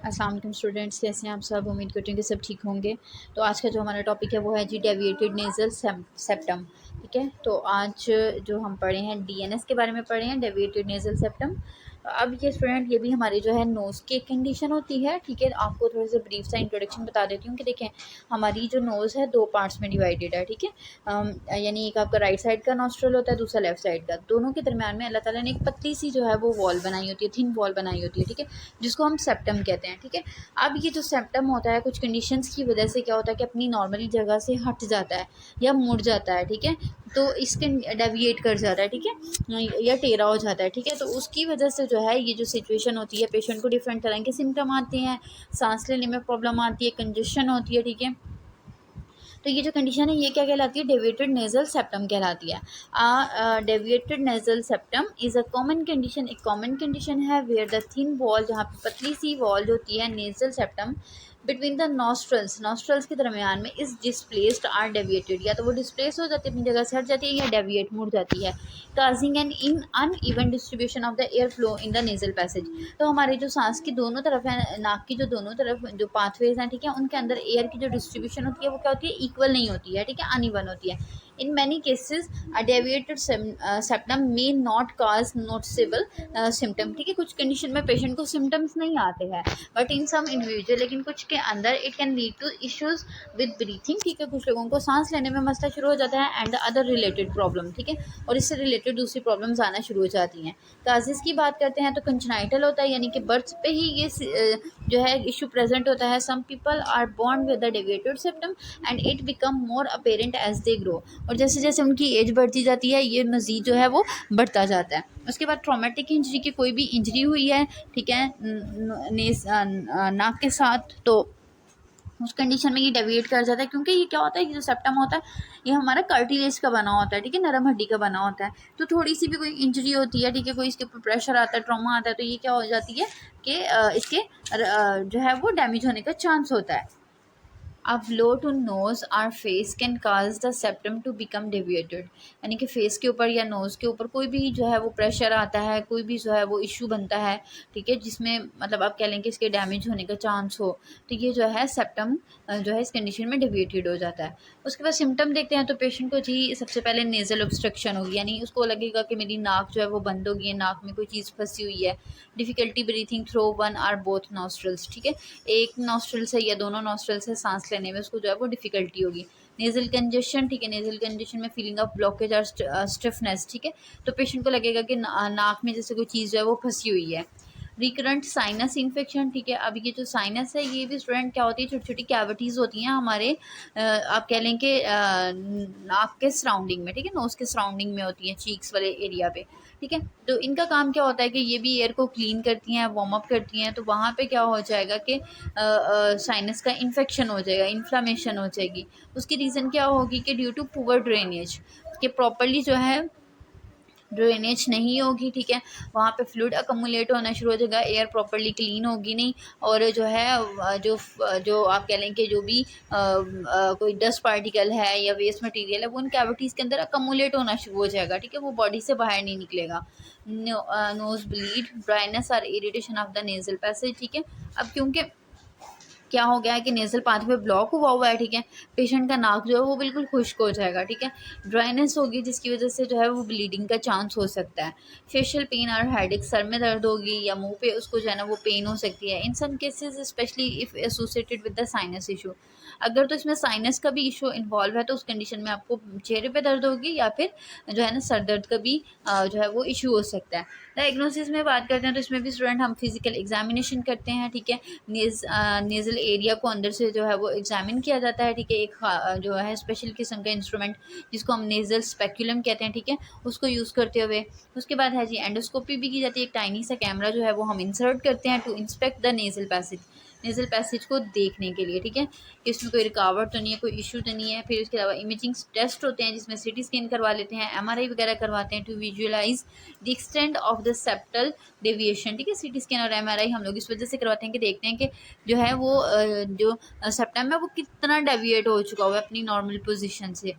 अस्सलाम वालेकुम स्टूडेंट्स, कैसे हैं आप सब। उम्मीद करती हूँ कि सब ठीक होंगे। तो आज का जो हमारा टॉपिक है वो है जी डेविएटेड नेज़ल सेप्टम। ठीक है, तो आज जो हम पढ़े हैं डीएनएस के बारे में पढ़े हैं, डेविएटेड नेज़ल सेप्टम। अब ये स्टूडेंट ये भी हमारी जो है नोज़ की एक कंडीशन होती है। ठीक है, आपको थोड़ा सा ब्रीफ सा इंट्रोडक्शन बता देती हूँ कि देखें हमारी जो नोज़ है दो पार्ट्स में डिवाइडेड है। ठीक है, यानी एक आपका राइट साइड का नॉस्ट्रल होता है, दूसरा लेफ्ट साइड का। दोनों के दरमियान में अल्लाह ताला ने एक पतली सी जो है वो वॉल बनाई होती है, थिन वॉल बनाई होती है। ठीक है, जिसको हम सेप्टम कहते हैं। ठीक है, अब ये जो सेप्टम होता है कुछ कंडीशंस की वजह से क्या होता है कि अपनी नॉर्मली जगह से हट जाता है या मुड़ जाता है। ठीक है, तो इसके डेविएट कर जाता है। ठीक है, या टेढ़ा हो जाता है। ठीक है, तो उसकी वजह से जो है ये जो सिचुएशन होती है, पेशेंट को डिफरेंट तरह के सिम्टम आते हैं, सांस लेने में प्रॉब्लम आती है, कंजेशन होती है। ठीक है, तो ये जो कंडीशन है ये क्या कहलाती है, डेविएटेड नेज़ल सेप्टम कहलाती है। Deviated nasal septum is a common condition, एक कॉमन कंडीशन है वेयर द थिन वॉल, जहाँ पे पतली सी वॉल होती है nasal septum between the nostrils के दरमियान में इज़ डिस्प्लेस्ड आर डेविएटेड, या तो वो डिस्प्लेस हो जाती है, अपनी जगह से हट जाती है, या डेविएट मुड़ जाती है, causing an in uneven distribution of the air flow in the nasal passage. तो हमारे जो सांस की दोनों तरफ है, नाक की जो दोनों तरफ जो पाथवेज हैं, ठीक है, उनके अंदर एयर की जो डिस्ट्रीब्यूशन होती है वो क्या होती है, इक्वल नहीं होती है। ठीक है, अनइवन होती है। In many cases a deviated septum may not cause noticeable symptom. ठीक है, कुछ कंडीशन में पेशेंट को सिम्टम्स नहीं आते हैं, बट इन सम इंडिविजुअल, लेकिन कुछ के अंदर it can lead to issues with breathing. ठीक है, कुछ लोगों को सांस लेने में मसला शुरू हो जाता है एंड अदर रिलेटेड प्रॉब्लम। ठीक है, और इससे रिलेटेड दूसरी प्रॉब्लम्स आना शुरू हो जाती हैं। काजेस की बात करते हैं तो कंजनाइटल होता है, यानी कि बर्थ पे ही ये जो है इशू प्रेजेंट होता है। Some people are born with the deviated septum and it become more apparent as they grow, और जैसे जैसे उनकी एज बढ़ती जाती है ये मज़ीद जो है वो बढ़ता जाता है। उसके बाद ट्रॉमेटिक इंजरी की कोई भी इंजरी हुई है, ठीक है, नाक के साथ, तो उस कंडीशन में ये डेविएट कर जाता है, क्योंकि ये क्या होता है, ये जो सेप्टम होता है ये हमारा कार्टिलेज का बना होता है। ठीक है, नरम हड्डी का बना होता है। तो थोड़ी सी भी कोई इंजरी होती है, ठीक है, कोई इसके ऊपर प्रेशर आता है, ट्रॉमा आता है, तो ये क्या हो जाती है कि इसके जो है वो डैमेज होने का चांस होता है। A blow to nose or face can cause the septum to become deviated, यानी कि फेस के ऊपर या नोज़ के ऊपर कोई भी जो है वो प्रेशर आता है, कोई भी जो है वो इशू बनता है, ठीक है, जिसमें मतलब आप कह लें कि इसके डैमेज होने का चांस हो, तो ये जो है सेप्टम जो है इस कंडीशन में डेविएटेड हो जाता है। उसके बाद सिम्टम देखते हैं तो पेशेंट को जी सबसे पहले नेज़ल ऑब्स्ट्रक्शन होगी, यानी उसको लगेगा कि मेरी नाक जो है वो बंद होगी, नाक में कोई चीज़ फंसी हुई है। Difficulty breathing through one or both nostrils, ठीक है, एक नॉस्ट्रल से या दोनों नॉस्ट्रल से सांस लेने में उसको जो है वो डिफ़िकल्टी होगी। नेज़ल कंजेशन, ठीक है, नेज़ल कंजेशन में फीलिंग ऑफ ब्लॉकेज और स्टिफनेस, ठीक है, तो पेशेंट को लगेगा कि नाक में जैसे कोई चीज़ जो है वो फंसी हुई है। रिकरेंट साइनस इन्फेक्शन, ठीक है, अब ये जो साइनस है ये भी स्टूडेंट क्या होती है, छोटी छोटी कैविटीज़ होती हैं हमारे आप कह लें कि नाक के सराउंडिंग में, ठीक है, नोज़ के सराउंडिंग में होती हैं, चीक्स वाले एरिया पे। ठीक है, तो इनका काम क्या होता है कि ये भी एयर को क्लीन करती हैं, वार्म अप करती हैं, तो वहाँ पे क्या हो जाएगा कि साइनस का इन्फेक्शन हो जाएगा, इन्फ्लामेशन हो जाएगी। उसकी रीज़न क्या होगी कि ड्यू टू पुअर ड्रेनेज, कि प्रॉपरली जो है ड्रेनेज नहीं होगी, ठीक है, वहाँ पे फ्लूइड अकमुलेट होना शुरू हो जाएगा, एयर प्रॉपरली क्लीन होगी नहीं, और जो है जो आप कह लें कि जो भी कोई डस्ट पार्टिकल है या वेस्ट मटेरियल है वो उन कैविटीज़ के अंदर अकमुलेट होना शुरू हो जाएगा। ठीक है, वो बॉडी से बाहर नहीं निकलेगा। नोज ब्लीड, ड्राइनेस और irritation of the nasal passage, ठीक है, अब क्योंकि क्या हो गया है कि नेज़ल पाथवे ब्लॉक हुआ है, ठीक है, पेशेंट का नाक जो है वो बिल्कुल खुश्क हो जाएगा। ठीक है, ड्राइनेस होगी जिसकी वजह से जो है वो ब्लीडिंग का चांस हो सकता है। फेशियल पेन और हेडेक, सर में दर्द होगी या मुंह पे उसको जो है ना वो पेन हो सकती है। In some cases specially if associated with the sinus issue, अगर तो इसमें साइनस का भी इशू इन्वॉल्व है तो उस कंडीशन में आपको चेहरे पे दर्द होगी या फिर जो है ना सर दर्द का भी जो है वो इशू हो सकता है। डायग्नोसिस में बात करते हैं तो इसमें भी स्टूडेंट हम फिजिकल एग्जामिनेशन करते हैं। ठीक है, नेज़ल एरिया को अंदर से जो है वो एग्जामिन किया जाता है। ठीक है, एक जो है स्पेशल किस्म का इंस्ट्रूमेंट जिसको हम नेज़ल स्पेक्यूलम कहते हैं, ठीक है, उसको यूज़ करते हुए उसके बाद है जी एंडोस्कोपी भी की जाती है। एक टाइनी सा कैमरा जो है वो हम इंसर्ट करते हैं to inspect the nasal passage को देखने के लिए। ठीक है, कि इसमें कोई रुकावट तो नहीं है, कोई इशू तो नहीं है। फिर उसके अलावा इमेजिंग टेस्ट होते हैं जिसमें सिटी स्कैन करवा लेते हैं, एमआरआई वगैरह करवाते हैं to visualize the extent of the septal deviation. ठीक है, सिटी स्कैन और एमआरआई हम लोग इस वजह से करवाते हैं कि देखते हैं कि जो है वो जो सेप्टम है वो कितना डेविएट हो चुका हुआ है अपनी नॉर्मल पोजीशन से।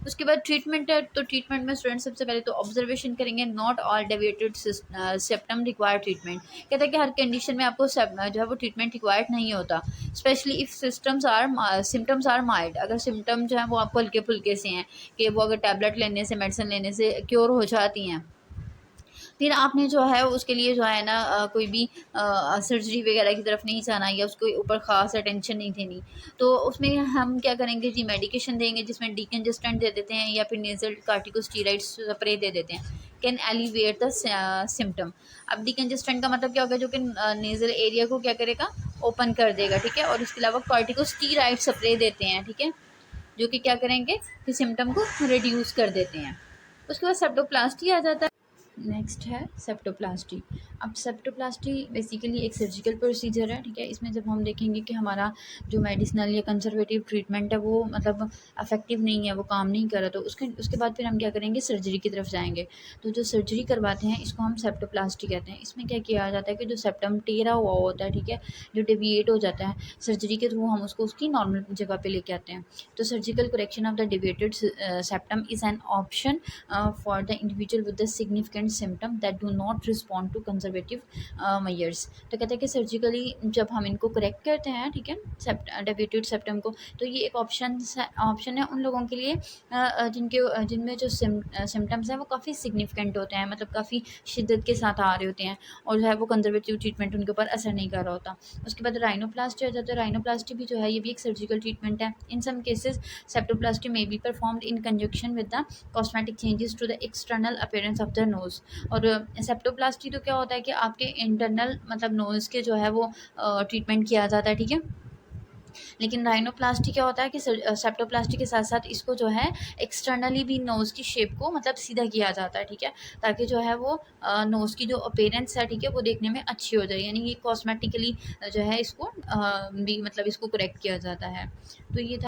उसके बाद ट्रीटमेंट है, तो ट्रीटमेंट में स्टूडेंट सबसे पहले तो ऑब्जर्वेशन करेंगे। Not all deviated septum require treatment. कहते हैं कि हर कंडीशन में आपको जो है वो ट्रीटमेंट रिक्वायर्ड नहीं होता, specially if symptoms are mild. अगर सिम्टम जो है वो आपको हल्के फुल्के से हैं, कि वो अगर टैबलेट लेने से, मेडिसिन लेने से क्योर हो जाती हैं, फिर आपने जो है उसके लिए जो है ना कोई भी सर्जरी वगैरह की तरफ नहीं जाना, या उसके ऊपर ख़ास अटेंशन नहीं देनी। तो उसमें हम क्या करेंगे जी, मेडिकेशन देंगे जिसमें डीकंजेस्टेंट दे देते हैं, या फिर नेजल कार्टिकोस्टीराइड्स स्प्रे दे देते हैं, कैन एलिविएट द सिम्टम। अब डीकंजेस्टेंट का मतलब क्या होगा, जो कि नेजल एरिया को क्या करेगा, ओपन कर देगा, ठीक है। और इसके अलावा कार्टिकोस्टीराइड स्प्रे देते हैं, ठीक है, जो कि क्या करेंगे कि सिम्टम को रिड्यूस कर देते हैं। उसके बाद सेप्टोप्लास्टी आ जाता है। नेक्स्ट है सेप्टोप्लास्टी। अब सेप्टोप्लास्टी बेसिकली एक सर्जिकल प्रोसीजर है, ठीक है। इसमें जब हम देखेंगे कि हमारा जो मेडिसिनल या कंजर्वेटिव ट्रीटमेंट है वो मतलब अफेक्टिव नहीं है, वो काम नहीं कर रहा, तो उसके बाद फिर हम क्या करेंगे, सर्जरी की तरफ जाएंगे। तो जो सर्जरी करवाते हैं इसको हम सेप्टोप्लास्टी कहते हैं। इसमें क्या किया जाता है कि जो सेप्टम टेढ़ा हुआ होता है, ठीक है, जो डेविएट हो जाता है, सर्जरी के थ्रू हम उसको उसकी नॉर्मल जगह पे लेके आते हैं। तो surgical correction of the deviated septum is an option for the individual with the significant symptom that do not respond to conservative measures। तो कहते हैं कि सर्जिकली जब हम इनको करेक्ट करते हैं, ठीक है, डेविएटेड सेप्टम को, तो ये एक ऑप्शन है उन लोगों के लिए जिनमें जो सिम्टम्स हैं वो काफ़ी सिग्निफिकेंट होते हैं, मतलब काफ़ी शिद्दत के साथ आ रहे होते हैं, और जो है वो कंजर्वेटिव ट्रीटमेंट उनके ऊपर असर नहीं कर रहा होता। उसके बाद राइनोप्लास्टी आ जाता है। राइनोप्लास्टी भी जो है ये भी एक सर्जिकल ट्रीटमेंट है। In some cases septoplasty may be performed in conjunction with the cosmetic changes to the external appearance of the nose. और सेप्टोप्लास्टी तो क्या होता है कि आपके इंटरनल मतलब नोज़ के जो है वो ट्रीटमेंट किया जाता है, ठीक है। लेकिन राइनोप्लास्टी क्या होता है कि सेप्टोप्लास्टी के साथ साथ इसको जो है एक्सटर्नली भी नोज़ की शेप को मतलब सीधा किया जाता है, ठीक है, ताकि जो है वो नोज़ की जो अपीयरेंस है, ठीक है, वो देखने में अच्छी हो जाए, यानी ये कॉस्मेटिकली जो है इसको भी मतलब इसको करेक्ट किया जाता है। तो ये था